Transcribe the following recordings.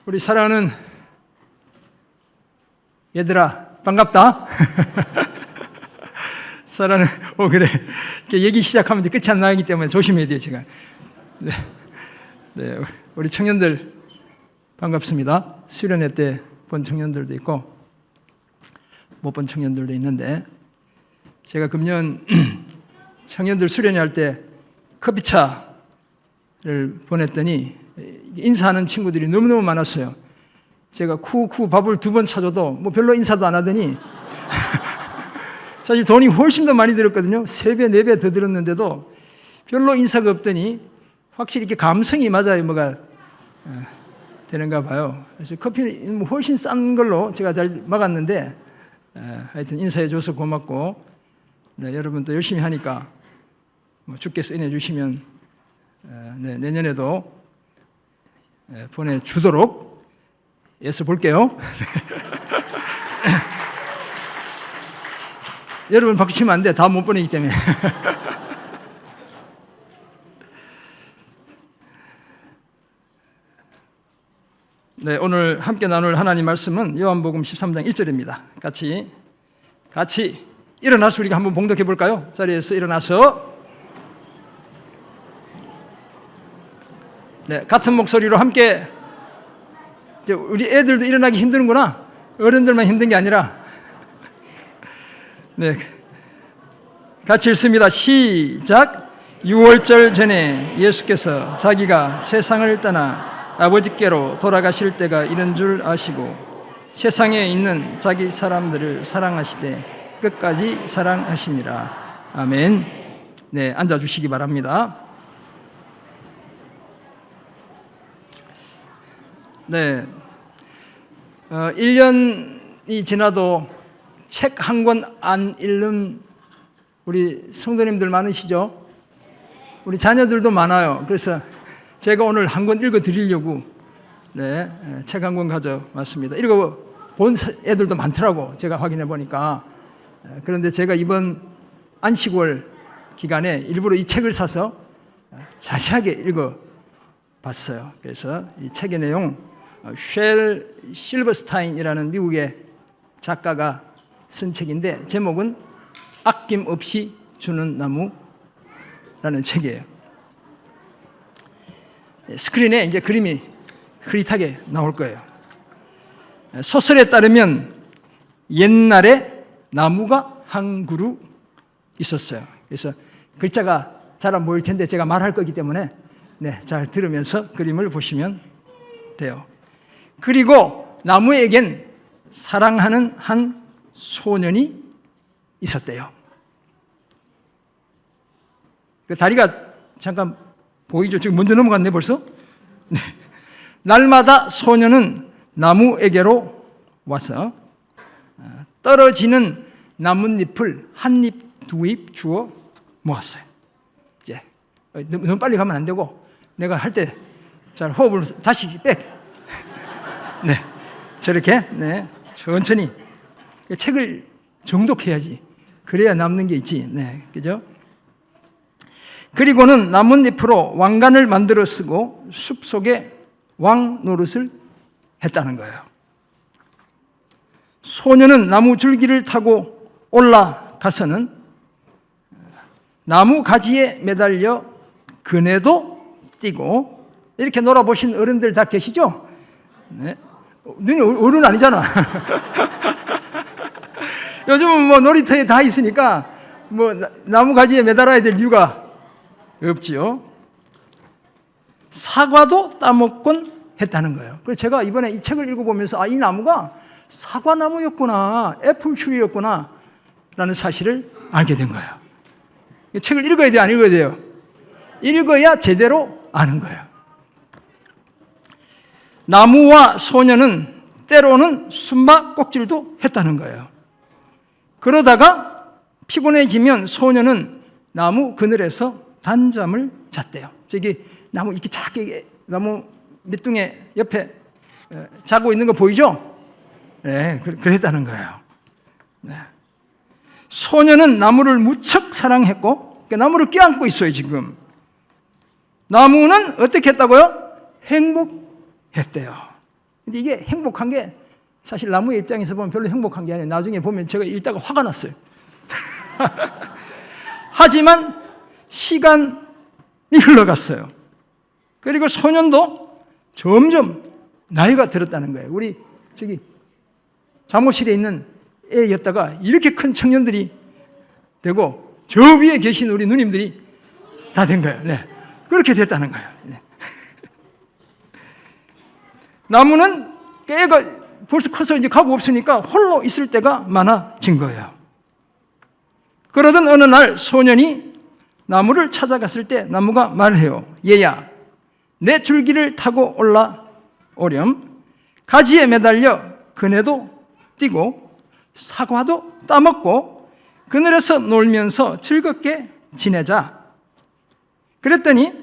우리 사랑하는 얘들아, 반갑다. 사랑하는, 그래. 이렇게 얘기 시작하면 이제 끝이 안 나기 때문에 조심해야 돼요, 제가. 네, 우리 청년들 반갑습니다. 수련회 때 본 청년들도 있고, 못 본 청년들도 있는데, 제가 금년 청년들 수련회 할 때 커피차를 보냈더니 인사하는 친구들이 너무너무 많았어요. 제가 쿠쿠 밥을 2번 사줘도 뭐 별로 인사도 안 하더니 사실 돈이 훨씬 더 많이 들었거든요. 3배, 4배 더 들었는데도 별로 인사가 없더니 확실히 이렇게 감성이 맞아야 뭐가 되는가 봐요. 그래서 커피는 훨씬 싼 걸로 제가 잘 막았는데 하여튼 인사해줘서 고맙고, 네, 여러분 또 열심히 하니까 뭐 주께서 인해 주시면 내년에도 보내주도록 애써 볼게요. 여러분 박수 치면 안 돼. 다 못 보내기 때문에. 네, 오늘 함께 나눌 하나님 말씀은 요한복음 13장 1절입니다. 같이 일어나서 우리가 한번 봉독해 볼까요? 자리에서 일어나서 네, 같은 목소리로 함께. 우리 애들도 일어나기 힘드는구나. 어른들만 힘든 게 아니라. 네, 같이 읽습니다. 시작. 6월절 전에 예수께서 자기가 세상을 떠나 아버지께로 돌아가실 때가 이른 줄 아시고 세상에 있는 자기 사람들을 사랑하시되 끝까지 사랑하시니라. 아멘. 네, 앉아주시기 바랍니다. 네, 1년이 지나도 책 한 권 안 읽는 우리 성도님들 많으시죠? 우리 자녀들도 많아요. 그래서 제가 오늘 한 권 읽어드리려고 책 한 권 가져왔습니다. 읽어본 애들도 많더라고, 제가 확인해 보니까. 그런데 제가 이번 안식월 기간에 일부러 이 책을 사서 자세하게 읽어봤어요. 그래서 이 책의 내용, 쉘 실버스타인이라는 미국의 작가가 쓴 책인데 제목은 아낌없이 주는 나무라는 책이에요. 스크린에 이제 그림이 흐릿하게 나올 거예요. 소설에 따르면 옛날에 나무가 한 그루 있었어요. 그래서 글자가 잘 안 보일 텐데 제가 말할 거기 때문에 잘 들으면서 그림을 보시면 돼요. 그리고 나무에겐 사랑하는 한 소년이 있었대요. 그 다리가 잠깐 보이죠? 지금 먼저 넘어갔네 벌써? 네. 날마다 소년은 나무에게로 와서 떨어지는 나뭇잎을 한 잎, 2잎 주워 모았어요. 이제 너무 빨리 가면 안 되고 내가 할 때 잘 호흡을 다시 백. 네, 저렇게 천천히 책을 정독해야지. 그래야 남는 게 있지. 네, 그죠? 그리고는 나뭇잎으로 왕관을 만들어 쓰고 숲속에 왕 노릇을 했다는 거예요. 소녀는 나무 줄기를 타고 올라가서는 나무 가지에 매달려 그네도 뛰고, 이렇게 놀아보신 어른들 다 계시죠? 네. 눈이 어른 아니잖아. 요즘은 뭐 놀이터에 다 있으니까 뭐 나무 가지에 매달아야 될 이유가 없지요. 사과도 따먹곤 했다는 거예요. 그래서 제가 이번에 이 책을 읽어보면서 이 나무가 사과나무였구나, 애플트리였구나 라는 사실을 알게 된 거예요. 이 책을 읽어야 돼요, 안 읽어야 돼요? 읽어야 제대로 아는 거예요. 나무와 소녀는 때로는 숨바꼭질도 했다는 거예요. 그러다가 피곤해지면 소녀는 나무 그늘에서 단잠을 잤대요. 저기 나무 이렇게 작게 나무 밑둥에 옆에 자고 있는 거 보이죠? 네, 그랬다는 거예요. 네. 소녀는 나무를 무척 사랑했고, 나무를 껴안고 있어요 지금. 나무는 어떻게 했다고요? 행복했대요. 근데 이게 행복한 게 사실 나무의 입장에서 보면 별로 행복한 게 아니에요. 나중에 보면 제가 읽다가 화가 났어요. 하지만 시간이 흘러갔어요. 그리고 소년도 점점 나이가 들었다는 거예요. 우리 저기 사무실에 있는 애였다가 이렇게 큰 청년들이 되고 저 위에 계신 우리 누님들이 다 된 거예요. 네. 그렇게 됐다는 거예요. 네. 나무는 깨가 벌써 커서 이제 가고 없으니까 홀로 있을 때가 많아진 거예요. 그러던 어느 날 소년이 나무를 찾아갔을 때 나무가 말해요. 얘야, 내 줄기를 타고 올라오렴. 가지에 매달려 그네도 뛰고 사과도 따먹고 그늘에서 놀면서 즐겁게 지내자. 그랬더니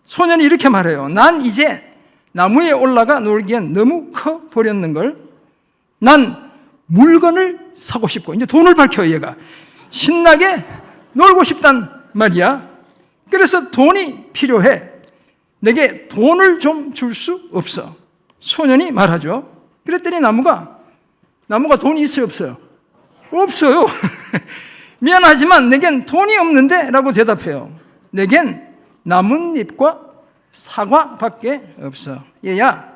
소년이 이렇게 말해요. 난 이제 나무에 올라가 놀기엔 너무 커 버렸는걸. 난 물건을 사고 싶고, 이제 돈을 밝혀요. 얘가 신나게 놀고 싶단 말이야. 그래서 돈이 필요해. 내게 돈을 좀 줄 수 없어. 소년이 말하죠. 그랬더니 나무가 돈이 있어요, 없어요? 없어요. 미안하지만 내겐 돈이 없는데 라고 대답해요. 내겐 나뭇잎과 사과밖에 없어. 얘야,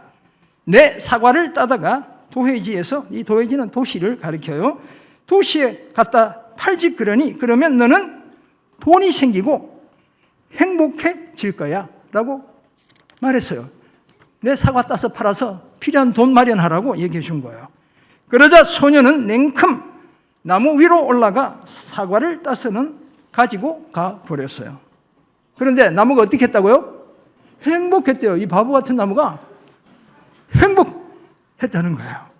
내 사과를 따다가 도회지에서, 이 도회지는 도시를 가리켜요. 도시에 갖다 팔지 그러면 너는 돈이 생기고 행복해질 거야 라고 말했어요. 내 사과 따서 팔아서 필요한 돈 마련하라고 얘기해 준 거예요. 그러자 소년은 냉큼 나무 위로 올라가 사과를 따서는 가지고 가버렸어요. 그런데 나무가 어떻게 했다고요? 행복했대요. 이 바보 같은 나무가 행복했다는 거예요.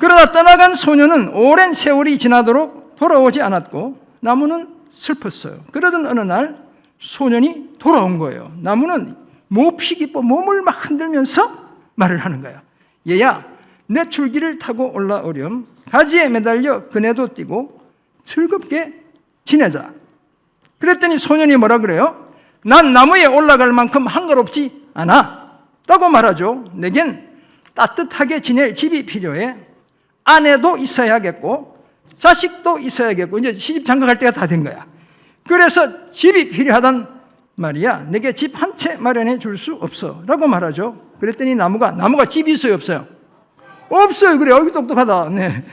그러다 떠나간 소년은 오랜 세월이 지나도록 돌아오지 않았고 나무는 슬펐어요. 그러던 어느 날 소년이 돌아온 거예요. 나무는 몹시 기뻐 몸을 막 흔들면서 말을 하는 거예요. 얘야, 내 줄기를 타고 올라오렴. 가지에 매달려 그네도 뛰고 즐겁게 지내자. 그랬더니 소년이 뭐라 그래요? 난 나무에 올라갈 만큼 한가롭지 않아 라고 말하죠. 내겐 따뜻하게 지낼 집이 필요해. 아내도 있어야겠고 자식도 있어야겠고 이제 시집 장가갈 때가 다 된 거야. 그래서 집이 필요하단 말이야. 내게 집 한 채 마련해 줄 수 없어 라고 말하죠. 그랬더니 나무가 집이 있어요, 없어요? 없어요. 그래, 여기 똑똑하다. 네.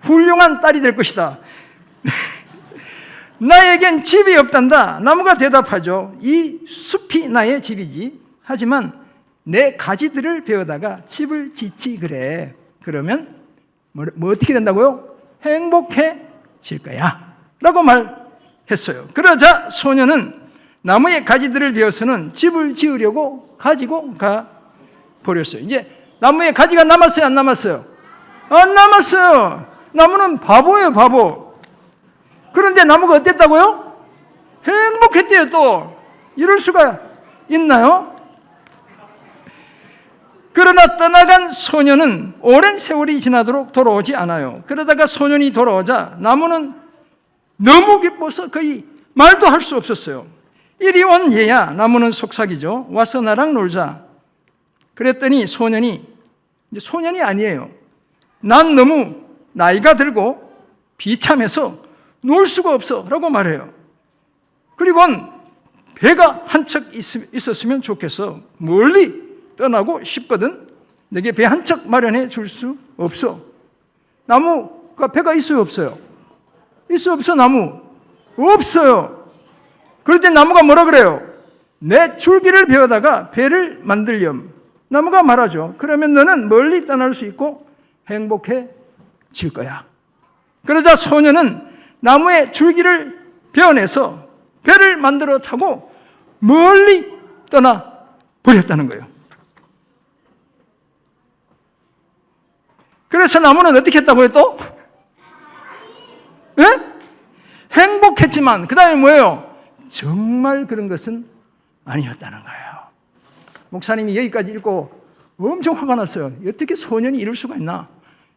훌륭한 딸이 될 것이다. 나에겐 집이 없단다. 나무가 대답하죠. 이 숲이 나의 집이지. 하지만 내 가지들을 베어다가 집을 짓지 그래. 그러면 뭐 어떻게 된다고요? 행복해질 거야 라고 말했어요. 그러자 소년은 나무의 가지들을 베어서는 집을 지으려고 가지고 가 버렸어요. 이제 나무에 가지가 남았어요, 안 남았어요? 안 남았어요. 나무는 바보예요, 바보. 그런데 나무가 어땠다고요? 행복했대요. 또 이럴 수가 있나요? 그러나 떠나간 소년은 오랜 세월이 지나도록 돌아오지 않아요. 그러다가 소년이 돌아오자 나무는 너무 기뻐서 거의 말도 할 수 없었어요. 이리 온 얘야. 나무는 속삭이죠. 와서 나랑 놀자. 그랬더니 소년이 아니에요. 난 너무 나이가 들고 비참해서 놀 수가 없어 라고 말해요. 그리고는 배가 한 척 있었으면 좋겠어. 멀리 떠나고 싶거든. 내게 배 한 척 마련해 줄 수 없어. 나무가 배가 있어요, 없어요? 있어, 없어? 나무 없어요. 그럴 때 나무가 뭐라 그래요? 내 줄기를 베어다가 배를 만들렴. 나무가 말하죠. 그러면 너는 멀리 떠날 수 있고 행복해질 거야. 그러자 소년은 나무의 줄기를 베어내서 배를 만들어 타고 멀리 떠나 버렸다는 거예요. 그래서 나무는 어떻게 했다고요 또? 예? 행복했지만 그 다음에 뭐예요? 정말 그런 것은 아니었다는 거예요. 목사님이 여기까지 읽고 엄청 화가 났어요. 어떻게 소년이 이럴 수가 있나?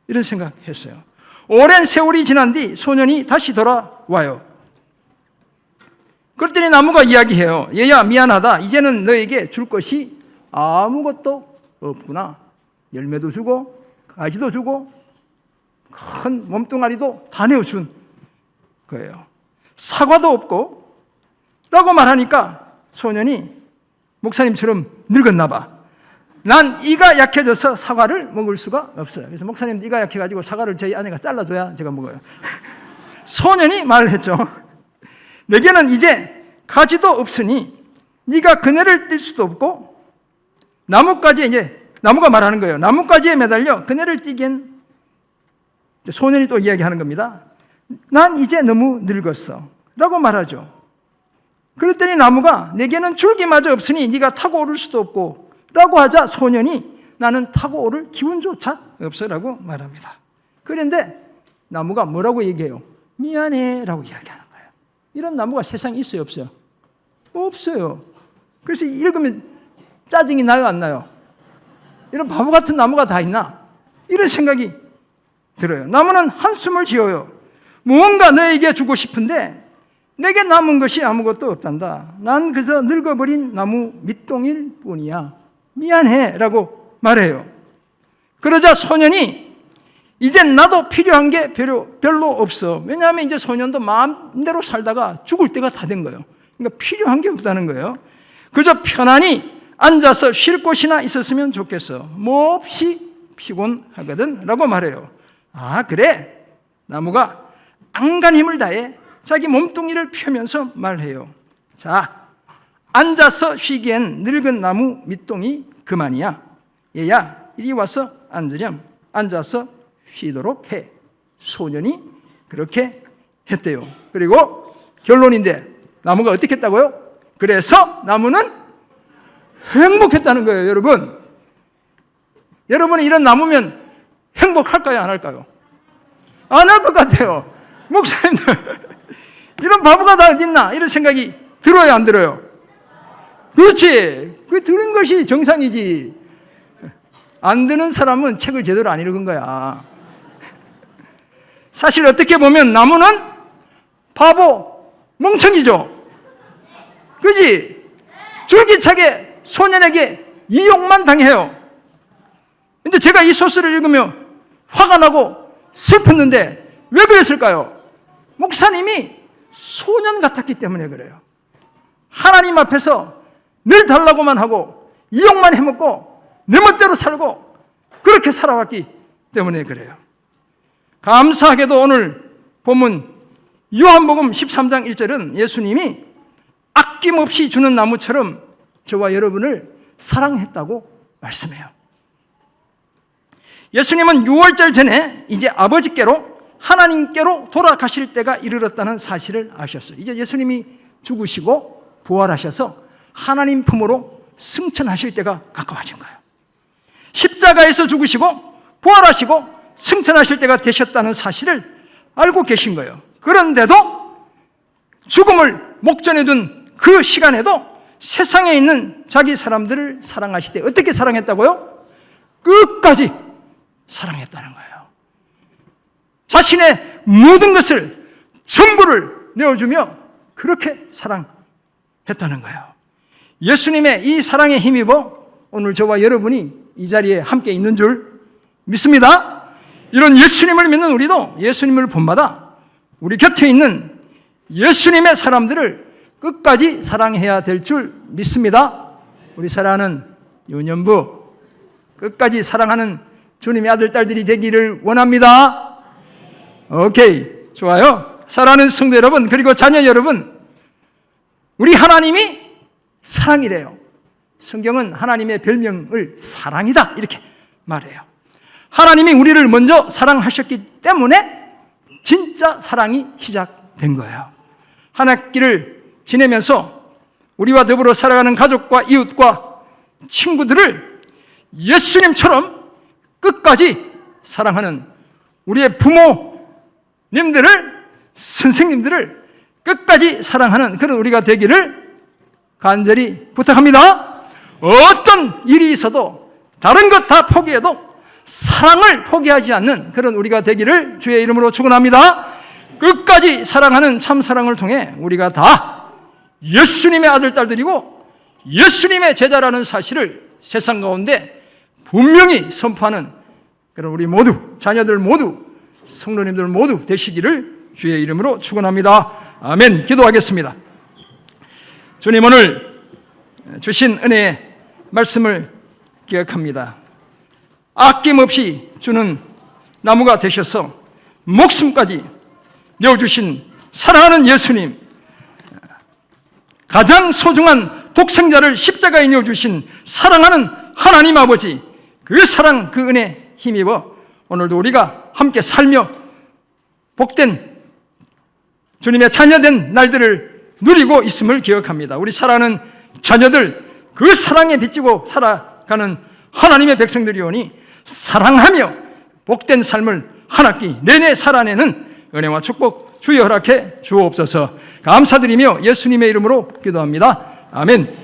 이런 생각했어요. 오랜 세월이 지난 뒤 소년이 다시 돌아와요. 그랬더니 나무가 이야기해요. 얘야, 미안하다. 이제는 너에게 줄 것이 아무것도 없구나. 열매도 주고 가지도 주고 큰 몸뚱아리도 다 내어준 거예요. 사과도 없고 라고 말하니까 소년이 목사님처럼 늙었나 봐. 난 이가 약해져서 사과를 먹을 수가 없어요. 그래서 목사님 이가 약해가지고 사과를 저희 아내가 잘라줘야 제가 먹어요. 소년이 말을 했죠. 내게는 이제 가지도 없으니 네가 그네를 뛸 수도 없고 나뭇가지에, 이제 나무가 말하는 거예요. 나뭇가지에 매달려 그네를 뛰기엔, 소년이 또 이야기하는 겁니다. 난 이제 너무 늙었어 라고 말하죠. 그랬더니 나무가 내게는 줄기마저 없으니 네가 타고 오를 수도 없고 라고 하자 소년이 나는 타고 오를 기운조차 없어 라고 말합니다. 그런데 나무가 뭐라고 얘기해요? 미안해 라고 이야기하는 거예요. 이런 나무가 세상에 있어요, 없어요? 없어요. 그래서 읽으면 짜증이 나요, 안 나요? 이런 바보 같은 나무가 다 있나? 이런 생각이 들어요. 나무는 한숨을 지어요. 무언가 너에게 주고 싶은데 내게 남은 것이 아무것도 없단다. 난 그저 늙어버린 나무 밑동일 뿐이야. 미안해 라고 말해요. 그러자 소년이 이젠 나도 필요한 게 별로 없어. 왜냐하면 이제 소년도 마음대로 살다가 죽을 때가 다 된 거예요. 그러니까 필요한 게 없다는 거예요. 그저 편안히 앉아서 쉴 곳이나 있었으면 좋겠어. 몹시 피곤하거든 라고 말해요. 아, 그래? 나무가 안간 힘을 다해 자기 몸뚱이를 펴면서 말해요. 자, 앉아서 쉬기엔 늙은 나무 밑동이 그만이야. 얘야, 이리 와서 앉으렴. 앉아서 쉬도록 해. 소년이 그렇게 했대요. 그리고 결론인데 나무가 어떻게 했다고요? 그래서 나무는 행복했다는 거예요, 여러분. 여러분이 이런 나무면 행복할까요, 안 할까요? 안 할 것 같아요. 목사님들, 이런 바보가 다 어딨나? 이런 생각이 들어요, 안 들어요? 그렇지. 그 들은 것이 정상이지. 안 드는 사람은 책을 제대로 안 읽은 거야. 사실 어떻게 보면 나무는 바보, 멍청이죠. 그지? 줄기차게 소년에게 이용만 당해요. 근데 제가 이 소설을 읽으면 화가 나고 슬펐는데 왜 그랬을까요? 목사님이 소년 같았기 때문에 그래요. 하나님 앞에서 늘 달라고만 하고 이용만 해먹고 내 멋대로 살고 그렇게 살아왔기 때문에 그래요. 감사하게도 오늘 본문 요한복음 13장 1절은 예수님이 아낌없이 주는 나무처럼 저와 여러분을 사랑했다고 말씀해요. 예수님은 6월절 전에 이제 아버지께로 하나님께로 돌아가실 때가 이르렀다는 사실을 아셨어요. 이제 예수님이 죽으시고 부활하셔서 하나님 품으로 승천하실 때가 가까워진 거예요. 십자가에서 죽으시고 부활하시고 승천하실 때가 되셨다는 사실을 알고 계신 거예요. 그런데도 죽음을 목전에 둔 그 시간에도 세상에 있는 자기 사람들을 사랑하시되 어떻게 사랑했다고요? 끝까지 사랑했다는 거예요. 자신의 모든 것을 전부를 내어주며 그렇게 사랑했다는 거예요. 예수님의 이 사랑에 힘입어 오늘 저와 여러분이 이 자리에 함께 있는 줄 믿습니다. 이런 예수님을 믿는 우리도 예수님을 본받아 우리 곁에 있는 예수님의 사람들을 끝까지 사랑해야 될 줄 믿습니다. 우리 사랑하는 유년부, 끝까지 사랑하는 주님의 아들, 딸들이 되기를 원합니다. 오케이, 좋아요. 사랑하는 성도 여러분, 그리고 자녀 여러분, 우리 하나님이 사랑이래요. 성경은 하나님의 별명을 사랑이다 이렇게 말해요. 하나님이 우리를 먼저 사랑하셨기 때문에 진짜 사랑이 시작된 거예요. 한 학기를 지내면서 우리와 더불어 살아가는 가족과 이웃과 친구들을 예수님처럼 끝까지 사랑하는 우리의 부모님들을, 선생님들을 끝까지 사랑하는 그런 우리가 되기를 간절히 부탁합니다. 어떤 일이 있어도 다른 것 다 포기해도 사랑을 포기하지 않는 그런 우리가 되기를 주의 이름으로 축원합니다. 끝까지 사랑하는 참사랑을 통해 우리가 다 예수님의 아들, 딸들이고 예수님의 제자라는 사실을 세상 가운데 분명히 선포하는 그런 우리 모두, 자녀들 모두, 성도님들 모두 되시기를 주의 이름으로 축원합니다. 아멘. 기도하겠습니다. 주님, 오늘 주신 은혜의 말씀을 기억합니다. 아낌없이 주는 나무가 되셔서 목숨까지 내어주신 사랑하는 예수님, 가장 소중한 독생자를 십자가에 내어주신 사랑하는 하나님 아버지, 그 사랑, 그 은혜 힘입어 오늘도 우리가 함께 살며 복된 주님의 자녀된 날들을 누리고 있음을 기억합니다. 우리 사랑하는 자녀들, 그 사랑에 비치고 살아가는 하나님의 백성들이오니 사랑하며 복된 삶을 한 학기 내내 살아내는 은혜와 축복 주여 허락해 주옵소서. 감사드리며 예수님의 이름으로 기도합니다. 아멘.